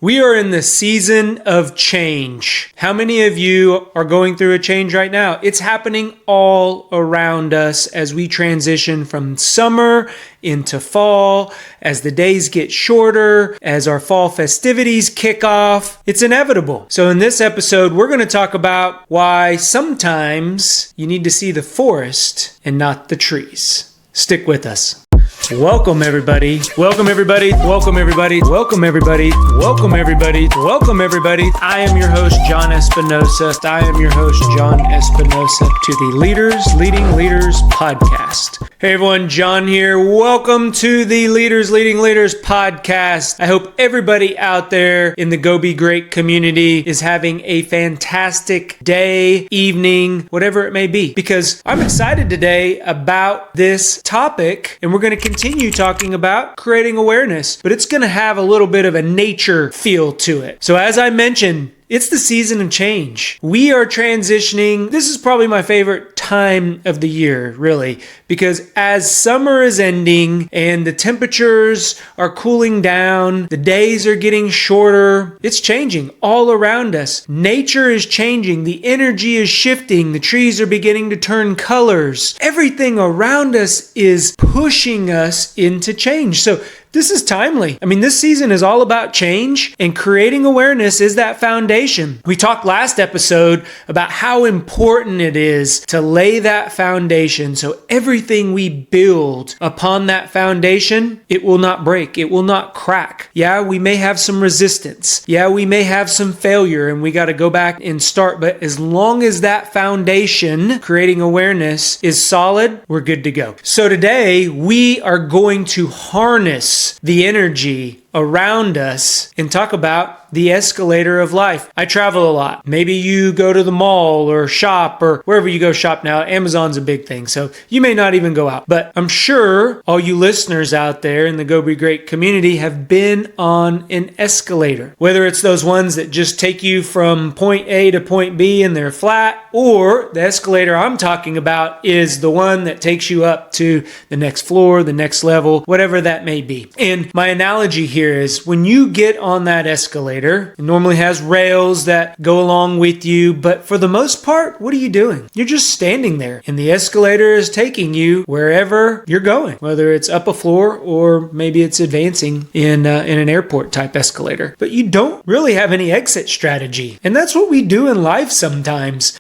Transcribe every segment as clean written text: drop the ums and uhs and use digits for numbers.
We are in the season of change. How many of you are going through a change right now? It's happening all around us as we transition from summer into fall, as the days get shorter, as our fall festivities kick off. It's inevitable. So in this episode, we're going to talk about why sometimes you need to see the forest and not the trees. Stick with us. Welcome everybody. Welcome everybody. Welcome everybody. Welcome everybody. Welcome everybody. Welcome everybody. I am your host, John Espinosa. I am your host, John Espinosa, to the Leaders Leading Leaders podcast. Hey everyone, John here. Welcome to the Leaders Leading Leaders podcast. I hope everybody out there in the Go Be Great community is having a fantastic day, evening, whatever it may be, because I'm excited today about this topic, and we're going to continue talking about creating awareness, but it's going to have a little bit of a nature feel to it. So as I mentioned, it's the season of change. We are transitioning. This is probably my favorite time of the year, really, because as summer is ending and the temperatures are cooling down, the days are getting shorter, it's changing all around us. Nature is changing. The energy is shifting. The trees are beginning to turn colors. Everything around us is pushing us into change. So this is timely. I mean, this season is all about change, and creating awareness is that foundation. We talked last episode about how important it is to lay that foundation so everything we build upon that foundation, it will not break. It will not crack. Yeah, we may have some resistance. Yeah, we may have some failure and we got to go back and start. But as long as that foundation, creating awareness, is solid, we're good to go. So today we are going to harness the energy around us and talk about the escalator of life. I travel a lot. Maybe you go to the mall or shop or wherever you go shop now. Amazon's a big thing, so you may not even go out. But I'm sure all you listeners out there in the Go Be Great community have been on an escalator. Whether it's those ones that just take you from point A to point B and they're flat, or the escalator I'm talking about is the one that takes you up to the next floor, the next level, whatever that may be. And my analogy here is when you get on that escalator, it normally has rails that go along with you, but for the most part, what are you doing? You're just standing there, and the escalator is taking you wherever you're going, whether it's up a floor or maybe it's advancing in an airport type escalator. But you don't really have any exit strategy, and that's what we do in life sometimes.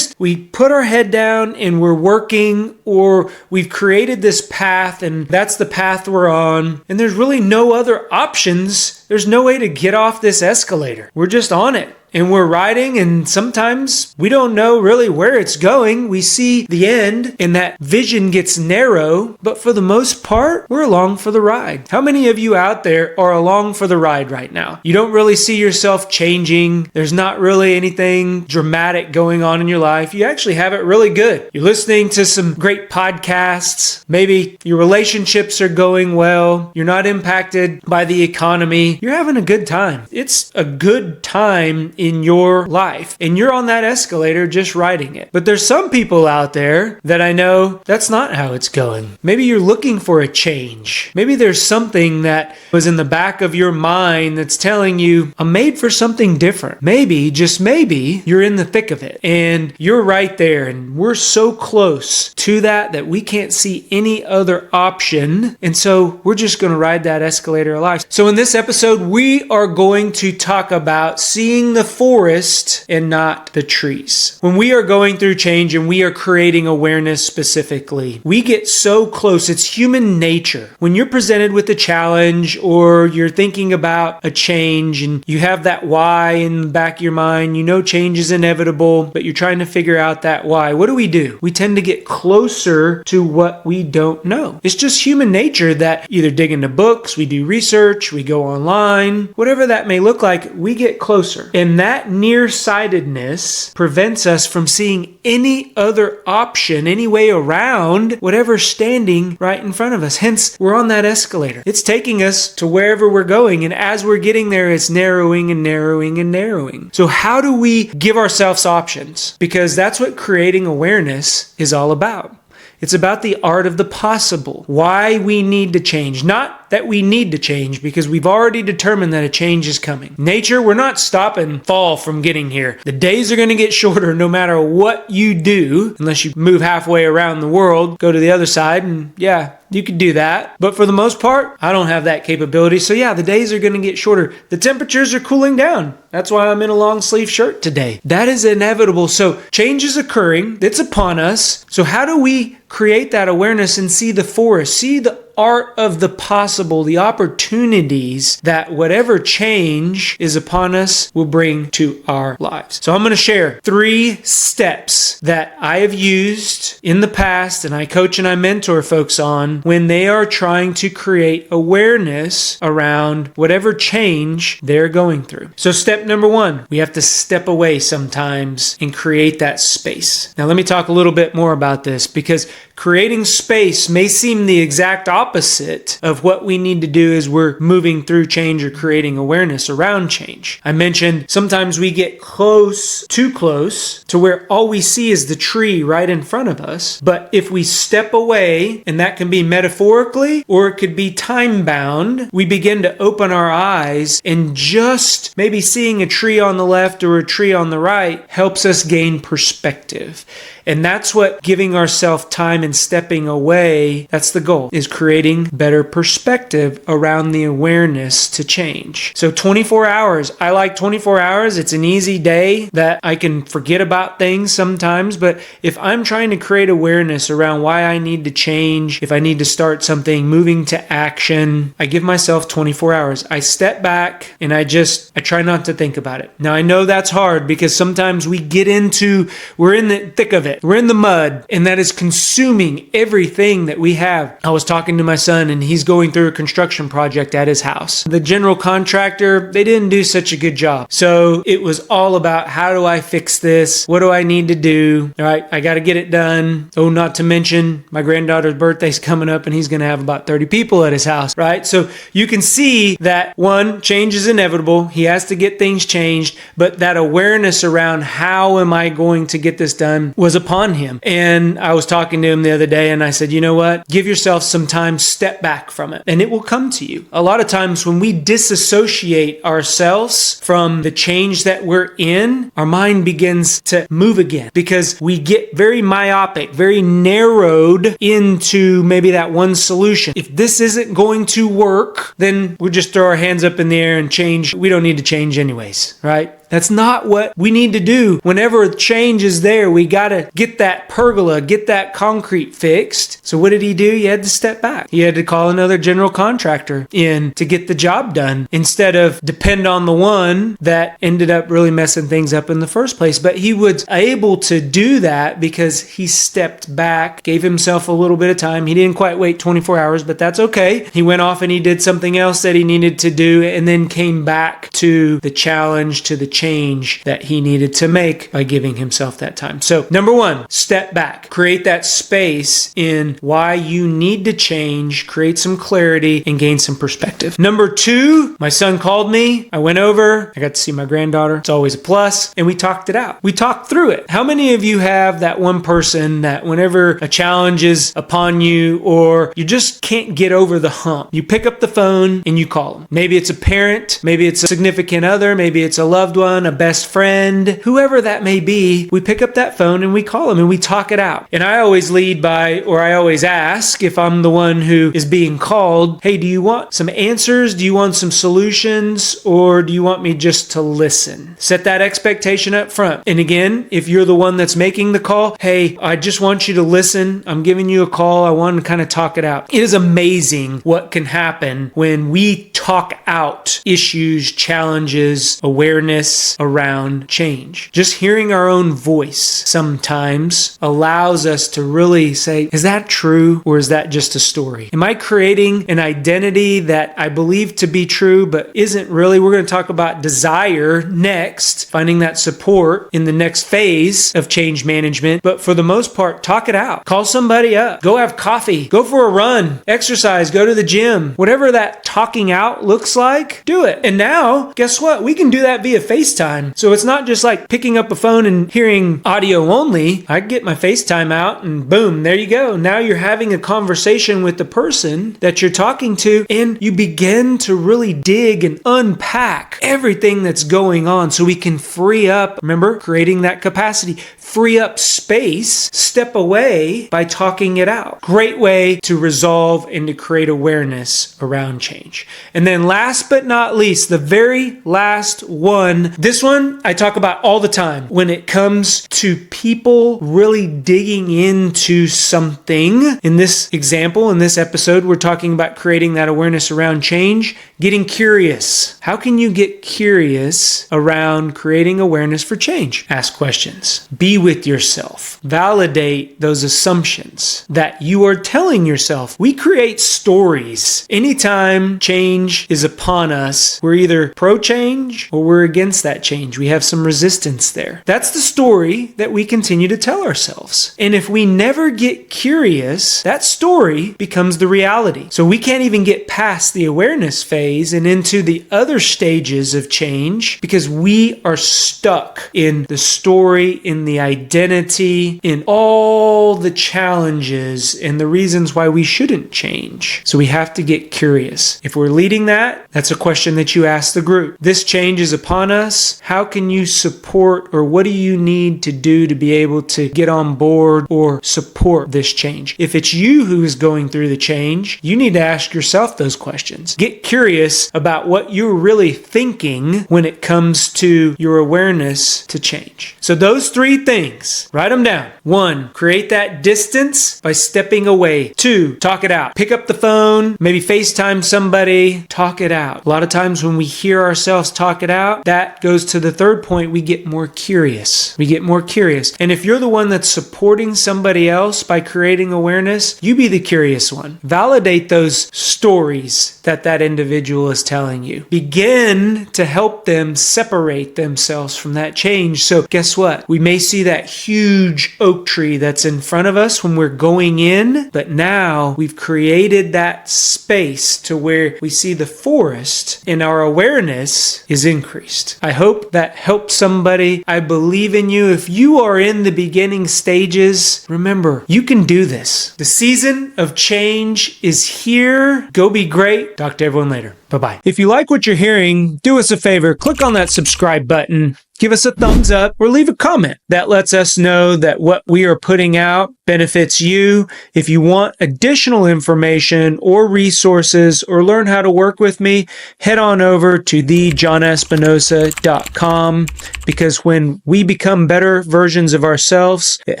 We put our head down and we're working, or we've created this path and that's the path we're on, and there's really no other options. There's no way to get off this escalator. We're just on it. And we're riding, and sometimes we don't know really where it's going. We see the end, and that vision gets narrow, but for the most part, we're along for the ride. How many of you out there are along for the ride right now? You don't really see yourself changing. There's not really anything dramatic going on in your life. You actually have it really good. You're listening to some great podcasts. Maybe your relationships are going well. You're not impacted by the economy. You're having a good time. It's a good time in your life, and you're on that escalator just riding it. But there's some people out there that I know that's not how it's going. Maybe you're looking for a change. Maybe there's something that was in the back of your mind that's telling you, I'm made for something different. Maybe, just maybe, you're in the thick of it and you're right there, and we're so close to that we can't see any other option, and so we're just going to ride that escalator of life. So in this episode, we are going to talk about seeing the forest and not the trees. When we are going through change and we are creating awareness specifically, we get so close. It's human nature. When you're presented with a challenge or you're thinking about a change and you have that why in the back of your mind, you know change is inevitable, but you're trying to figure out that why. What do? We tend to get closer to what we don't know. It's just human nature that either dig into books, we do research, we go online, whatever that may look like, we get closer. And that nearsightedness prevents us from seeing any other option, any way around whatever's standing right in front of us. Hence, we're on that escalator. It's taking us to wherever we're going, and as we're getting there, it's narrowing and narrowing and narrowing. So how do we give ourselves options? Because that's what creating awareness is all about. It's about the art of the possible, why we need to change. Not that we need to change because we've already determined that a change is coming. Nature, we're not stopping fall from getting here. The days are going to get shorter no matter what you do, unless you move halfway around the world, go to the other side, and yeah, you could do that. But for the most part, I don't have that capability. So yeah, the days are going to get shorter. The temperatures are cooling down. That's why I'm in a long sleeve shirt today. That is inevitable. So change is occurring. It's upon us. So how do we create that awareness and see the forest, see the art of the possible, the opportunities that whatever change is upon us will bring to our lives? So I'm going to share 3 steps that I have used in the past and I coach and I mentor folks on when they are trying to create awareness around whatever change they're going through. So step number 1, we have to step away sometimes and create that space. Now let me talk a little bit more about this because creating space may seem the exact opposite of what we need to do as we're moving through change or creating awareness around change. I mentioned sometimes we get too close to where all we see is the tree right in front of us. But if we step away, and that can be metaphorically or it could be time bound, we begin to open our eyes, and just maybe seeing a tree on the left or a tree on the right helps us gain perspective. And that's what giving ourselves time and stepping away, that's the goal, is creating better perspective around the awareness to change. So 24 hours, I like 24 hours. It's an easy day that I can forget about things sometimes. But if I'm trying to create awareness around why I need to change, if I need to start something, moving to action, I give myself 24 hours. I step back and I try not to think about it. Now I know that's hard because sometimes we're in the thick of it. We're in the mud, and that is consuming everything that we have. I was talking to my son, and he's going through a construction project at his house. The general contractor, they didn't do such a good job. So it was all about, how do I fix this? What do I need to do? All right, I got to get it done. Oh, not to mention my granddaughter's birthday's coming up, and he's going to have about 30 people at his house, right? So you can see that, 1, change is inevitable. He has to get things changed, but that awareness around how am I going to get this done was upon him. And I was talking to him the other day and I said, you know what? Give yourself some time, step back from it, and it will come to you. A lot of times when we disassociate ourselves from the change that we're in, our mind begins to move again because we get very myopic, very narrowed into maybe that one solution. If this isn't going to work, then we'll just throw our hands up in the air and change. We don't need to change anyways, right? That's not what we need to do. Whenever change is there, we got to get that pergola, get that concrete fixed. So what did he do? He had to step back. He had to call another general contractor in to get the job done instead of depend on the one that ended up really messing things up in the first place. But he was able to do that because he stepped back, gave himself a little bit of time. He didn't quite wait 24 hours, but that's okay. He went off and he did something else that he needed to do and then came back to the challenge, to the change that he needed to make by giving himself that time. So number 1, step back, create that space in why you need to change, create some clarity and gain some perspective. Number 2, my son called me. I went over, I got to see my granddaughter. It's always a plus. And we talked it out. We talked through it. How many of you have that one person that whenever a challenge is upon you or you just can't get over the hump, you pick up the phone and you call them? Maybe it's a parent, maybe it's a significant other, maybe it's a loved one, a best friend, whoever that may be. We pick up that phone and we call them and we talk it out. And I always lead by, or I always ask if I'm the one who is being called, hey, do you want some answers? Do you want some solutions? Or do you want me just to listen? Set that expectation up front. And again, if you're the one that's making the call, hey, I just want you to listen. I'm giving you a call. I want to kind of talk it out. It is amazing what can happen when we talk out issues, challenges, awareness around change. Just hearing our own voice sometimes allows us to really say, is that true or is that just a story? Am I creating an identity that I believe to be true but isn't really? We're going to talk about desire next, finding that support in the next phase of change management. But for the most part, talk it out. Call somebody up. Go have coffee. Go for a run. Exercise. Go to the gym. Whatever that talking out looks like, do it. And now, guess what? We can do that via Facebook. FaceTime. So it's not just like picking up a phone and hearing audio only. I get my FaceTime out and boom, there you go. Now you're having a conversation with the person that you're talking to, and you begin to really dig and unpack everything that's going on so we can free up, remember, creating that capacity, free up space, step away by talking it out. Great way to resolve and to create awareness around change. And then last but not least, the very last one, this one I talk about all the time when it comes to people really digging into something. In this example, in this episode, we're talking about creating that awareness around change, getting curious. How can you get curious around creating awareness for change? Ask questions. Be with yourself. Validate those assumptions that you are telling yourself. We create stories. Anytime change is upon us, we're either pro-change or we're against that change. We have some resistance there. That's the story that we continue to tell ourselves. And if we never get curious, that story becomes the reality. So we can't even get past the awareness phase and into the other stages of change because we are stuck in the story, in the identity, in all the challenges and the reasons why we shouldn't change. So we have to get curious. If we're leading that, that's a question that you ask the group. This change is upon us. How can you support, or what do you need to do to be able to get on board or support this change? If it's you who is going through the change, you need to ask yourself those questions. Get curious about what you're really thinking when it comes to your awareness to change. So those three things, write them down. 1, create that distance by stepping away. 2, talk it out. Pick up the phone, maybe FaceTime somebody, talk it out. A lot of times when we hear ourselves talk it out, that goes to the third point. We get more curious. We get more curious. And if you're the one that's supporting somebody else by creating awareness, you be the curious one. Validate those stories that individual is telling you. Begin to help them separate themselves from that change. So guess what? We may see that huge oak tree that's in front of us when we're going in, but now we've created that space to where we see the forest and our awareness is increased. I hope that helps somebody. I believe in you. If you are in the beginning stages, remember, you can do this. The season of change is here. Go be great. Talk to everyone later. Bye-bye. If you like what you're hearing, do us a favor. Click on that subscribe button. Give us a thumbs up or leave a comment. That lets us know that what we are putting out benefits you. If you want additional information or resources or learn how to work with me, head on over to thejohnespinosa.com, because when we become better versions of ourselves, it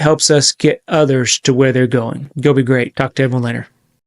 helps us get others to where they're going. Go be great. Talk to everyone later.